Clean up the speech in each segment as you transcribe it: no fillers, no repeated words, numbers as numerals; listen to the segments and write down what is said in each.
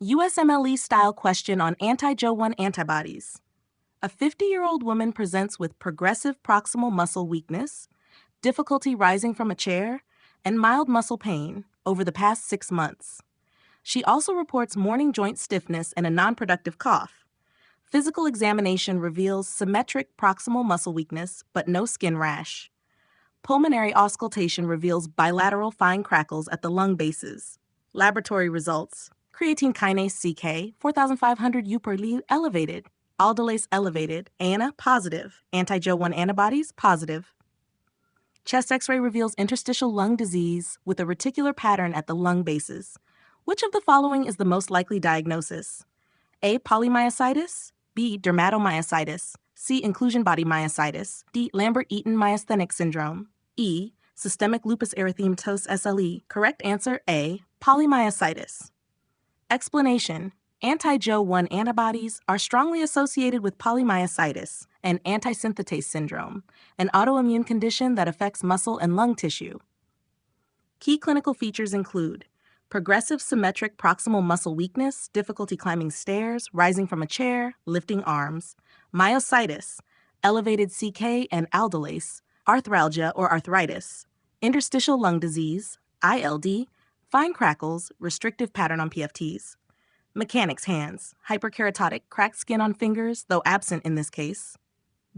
USMLE-style question on anti-Jo-1 antibodies. A 50-year-old woman presents with progressive proximal muscle weakness, difficulty rising from a chair, and mild muscle pain over the past 6 months. She also reports morning joint stiffness and a non-productive cough. Physical examination reveals symmetric proximal muscle weakness, but no skin rash. Pulmonary auscultation reveals bilateral fine crackles at the lung bases. Laboratory results: creatine kinase CK 4,500 U per L elevated, aldolase elevated, ANA positive, anti-Jo-1 antibodies positive. Chest X-ray reveals interstitial lung disease with a reticular pattern at the lung bases. Which of the following is the most likely diagnosis? A. Polymyositis, B. Dermatomyositis, C. Inclusion body myositis, D. Lambert-Eaton myasthenic syndrome, E. Systemic lupus erythematosus SLE. Correct answer A. Polymyositis. Explanation: anti-Jo-1 antibodies are strongly associated with polymyositis and antisynthetase syndrome, an autoimmune condition that affects muscle and lung tissue. Key clinical features include progressive symmetric proximal muscle weakness, difficulty climbing stairs, rising from a chair, lifting arms, myositis, elevated CK and aldolase, arthralgia or arthritis, interstitial lung disease, ILD, fine crackles, restrictive pattern on PFTs, mechanics hands, hyperkeratotic, cracked skin on fingers, though absent in this case,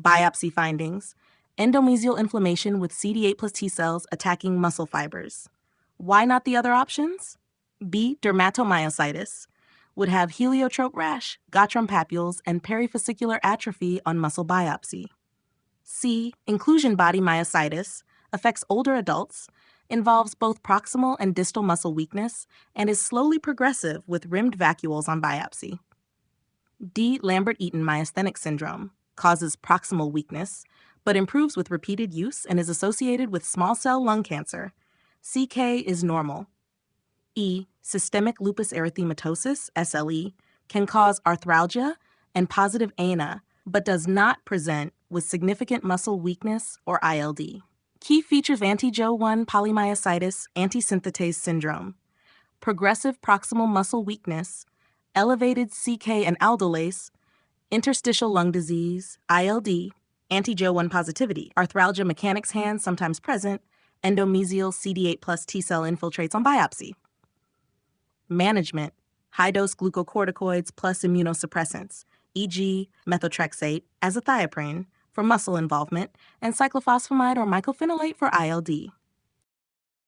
biopsy findings, endomysial inflammation with CD8 plus T cells attacking muscle fibers. Why not the other options? B. Dermatomyositis would have heliotrope rash, Gottram papules, and perifascicular atrophy on muscle biopsy. C. Inclusion body myositis affects older adults, involves both proximal and distal muscle weakness, and is slowly progressive with rimmed vacuoles on biopsy. D. Lambert-Eaton myasthenic syndrome causes proximal weakness, but improves with repeated use and is associated with small cell lung cancer. CK is normal. E. Systemic lupus erythematosus SLE can cause arthralgia and positive ANA, but does not present with significant muscle weakness or ILD. Key features of anti-Jo-1 polymyositis antisynthetase syndrome: progressive proximal muscle weakness, elevated CK and aldolase, interstitial lung disease, ILD, anti-Jo-1 positivity, arthralgia mechanics hands sometimes present, endomysial CD8 plus T cell infiltrates on biopsy. Management: high-dose glucocorticoids plus immunosuppressants, e.g. methotrexate, azathioprine, for muscle involvement, and cyclophosphamide or mycophenolate for ILD.